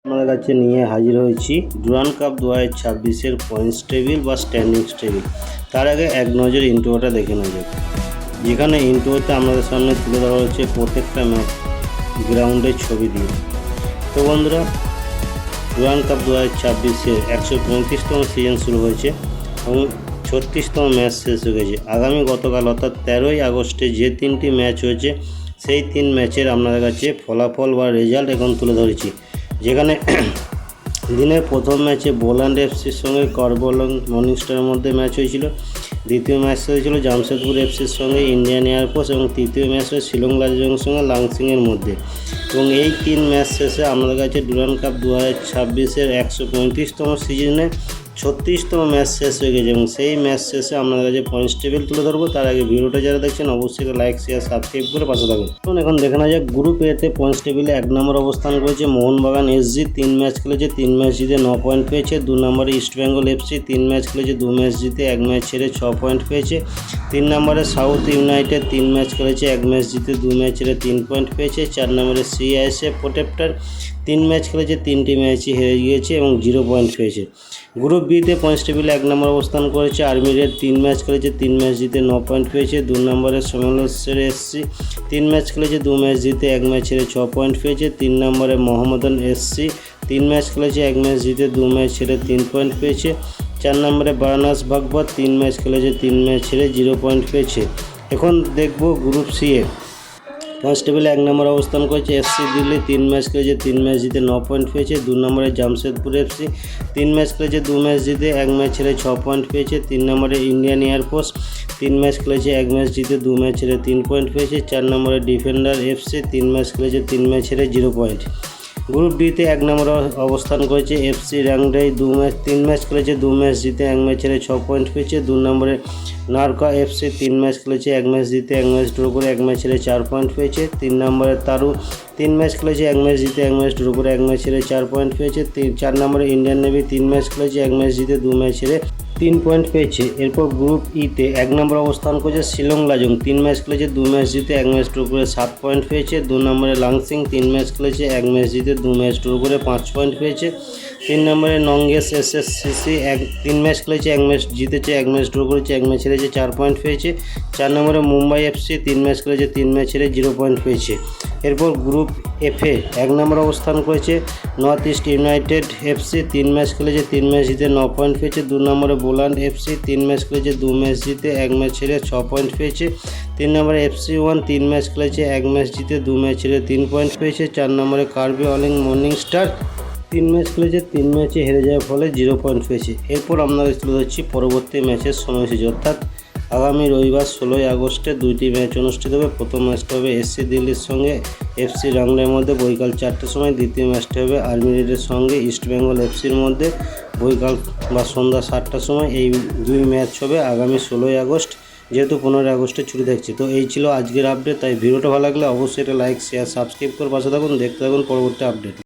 আপনাদের কাছে নিয়ে হাজির হয়েছি ডুরান্ড কাপ 2026-এর পয়েন্টস টেবিল বা স্ট্যান্ডিংস টেবিল। তার আগে এক নজর ইন্ট্রোটা দেখে নেওয়া যাক, যেখানে ইন্ট্রোতে আমাদের সামনে তুলে ধরা হচ্ছে প্রত্যেকটা ম্যাচ গ্রাউন্ডের ছবি দিয়ে। তো বন্ধুরা, ডুরান্ড কাপ 2026-এর 135তম সিজন শুরু হয়েছে এবং 36তম ম্যাচ শেষ হয়ে গেছে। আগামী গতকাল অর্থাৎ 13ই আগস্টে যে 3টি ম্যাচ হয়েছে সেই 3 ম্যাচের আপনাদের কাছে ফলাফল বা রেজাল্ট এখন তুলে ধরেছি। যেখানে দিনের প্রথম ম্যাচে বোল্যান্ড এফসির সঙ্গে করবলং মর্নিং স্টারের মধ্যে ম্যাচ হয়েছিল। দ্বিতীয় ম্যাচ হয়েছিল জামশেদপুর এফসির সঙ্গে ইন্ডিয়ান এয়ারফোর্স এবং তৃতীয় ম্যাচ হয়েছে শিলং লাজংয়ের সঙ্গে লাংসিংয়ের মধ্যে। এবং এই 3 ম্যাচ শেষে আমাদের কাছে ডুরান্ড কাপ 2026-এর 135তম সিজনে 36তম ম্যাচ শেষ হয়ে গেছে এবং সেই ম্যাচ শেষে আপনাদের কাছে পয়েন্টস টেবিল তুলে ধরবো। তার আগে ভিডিওটা যারা দেখছেন অবশ্যই লাইক শেয়ার সাবস্ক্রাইব করে পাশে থাকুন। এখন দেখে নেওয়া যাক গ্রুপ এতে পয়েন্টস টেবিলে 1 নম্বর অবস্থান করেছে মোহনবাগান এসজি। 3 ম্যাচ খেলেছে, 3 ম্যাচ জিতে 9 পয়েন্ট পেয়েছে। 2 নম্বরে ইস্টবেঙ্গল এফসি। 3 ম্যাচ খেলেছে, 2 ম্যাচ জিতে 1 ম্যাচ ছেড়ে 6 পয়েন্ট পেয়েছে। 3 নম্বরে সাউথ ইউনাইটেড। 3 ম্যাচ খেলেছে, 1 ম্যাচ জিতে 2 ম্যাচ ছেড়ে 3 পয়েন্ট পেয়েছে। 4 নম্বরে সিআইএসএফ প্রোটেক্টর। 3 ম্যাচ খেলেছে, 3টি ম্যাচই হেরে গিয়েছে এবং 0 পয়েন্ট পেয়েছে। গ্রুপ বিতে পয়েন্টস টেবিলে 1 নম্বর অবস্থান করেছে আর্মি রেড। 3 ম্যাচ খেলেছে, 3 ম্যাচ জিতে 9 পয়েন্ট পেয়েছে। 2 নম্বরে সমলেশ্বর এসসি। 3 ম্যাচ খেলেছে, 2 ম্যাচ জিতে 1 ম্যাচ ছেড়ে 6 পয়েন্ট পেয়েছে। 3 নম্বরে মোহামেডান এসসি। 3 ম্যাচ খেলেছে, 1 ম্যাচ জিতে 2 ম্যাচ ছেড়ে 3 পয়েন্ট পেয়েছে। 4 নম্বরে বারানাস ভাগবত। 3 ম্যাচ খেলেছে, 3 ম্যাচ ছেড়ে 0 পয়েন্ট পেয়েছে। এখন দেখব গ্রুপ সি এ পয়েন্টস টেবিলে 1 নম্বর অবস্থান করেছে এসসি দিল্লি। 3 ম্যাচ খেলেছে, 3 ম্যাচ জিতে 9 পয়েন্ট পেয়েছে। 2 নম্বরে জামশেদপুর এফসি। 3 ম্যাচ খেলেছে, 2 ম্যাচ জিতে 1 ম্যাচ ছেড়ে 6 পয়েন্ট পেয়েছে। 3 নম্বরে ইন্ডিয়ান এয়ারফোর্স। 3 ম্যাচ খেলেছে, 1 ম্যাচ জিতে 2 ম্যাচ ছেড়ে 3 পয়েন্ট পেয়েছে। 4 নম্বরে ডিফেন্ডার এফসি। 3 ম্যাচ খেলেছে, 3 ম্যাচ ছেড়ে 0 পয়েন্ট। গ্রুপ ডিতে 1 নম্বর অবস্থান করেছে এফসি র্যাংডাই। 3 ম্যাচ খেলেছে, 2 ম্যাচ জিতে 1 ম্যাচ ছেড়ে 6 পয়েন্ট পেয়েছে। 2 নম্বরে নারকা এফসি। 3 ম্যাচ খেলেছে, 1 ম্যাচ জিতে 1 ম্যাচ ড্র করে 1 ম্যাচ ছেড়ে 4 পয়েন্ট পেয়েছে। 3 নম্বরে তারু। 3 ম্যাচ খেলেছে, 1 ম্যাচ জিতে 1 ম্যাচ ড্র করে 1 ম্যাচ ছেড়ে 4 পয়েন্ট পেয়েছে। 4 নম্বরে ইন্ডিয়ান নেভি। 3 ম্যাচ খেলেছে, 1 ম্যাচ জিতে 2 ম্যাচ ছেড়ে 3 পয়েন্ট পেয়েছে। এরপর গ্রুপ ইতে 1 নম্বর অবস্থান করেছে শিলং লাজং। 3 ম্যাচ খেলেছে, 2 ম্যাচ জিতে 1 ম্যাচ ড্র করে 7 পয়েন্ট পেয়েছে। 2 নম্বরে লাংসিং। 3 ম্যাচ খেলেছে, 1 ম্যাচ জিতে 2 ম্যাচ ড্র করে 5 পয়েন্ট পেয়েছে। 3 নম্বরে নংগেস এসএসসিসি। 3 ম্যাচ খেলেছে, 1 ম্যাচ জিতেছে 1 ম্যাচ ড্র করেছে 1 ম্যাচ হেরেছে 4 পয়েন্ট পেয়েছে। 4 নম্বরে মুম্বাই এফসি। 3 ম্যাচ খেলেছে, 3 ম্যাচ হেরে 0 পয়েন্ট পেয়েছে। এরপর গ্রুপ এফে 1 নম্বর অবস্থান করেছে north east United FC. 3 match খেলেছে, 3 ম্যাচ জিতে 9 পয়েন্ট পেয়েছে। 2 নম্বরে বোল্যান্ড এফসি। 3 ম্যাচ খেলেছে, 2 ম্যাচ জিতে 1 ম্যাচ ছেড়ে 6 পয়েন্ট পেয়েছে। 3 নম্বরে এফসি 1। 3 ম্যাচ খেলেছে, 1 ম্যাচ জিতে 2 ম্যাচ ছেড়ে 3 পয়েন্ট পেয়েছে। 4 নম্বরে কার্বি অলিং মর্নিং স্টার। 3 ম্যাচ খেলেছে, 3 ম্যাচে হেরে যাওয়ার ফলে 0 পয়েন্ট পেয়েছে। এরপর আমরা তুলে ধরছি পরবর্তী ম্যাচের সময়সূচি, অর্থাৎ আগামী রবিবার 16ই আগস্টে 2টি ম্যাচ অনুষ্ঠিত হবে। প্রথম ম্যাচটা হবে এসসি দিল্লির সঙ্গে এফসি রাংলার মধ্যে বৈকাল 4টার সময়। দ্বিতীয় ম্যাচটা হবে আর্মি রেডের সঙ্গে ইস্টবেঙ্গল এফসির মধ্যে বৈকাল বা সন্ধ্যা 7টার সময়। এই 2 ম্যাচ হবে আগামী 16ই আগস্ট, যেহেতু 15ই আগস্টে ছুটি থাকছে। তো এই ছিল আজকের আপডেট। তাই ভিডিওটা ভালো লাগলে অবশ্যই এটা লাইক শেয়ার সাবস্ক্রাইব করে পাশে থাকুন। দেখতে থাকুন পরবর্তী আপডেট।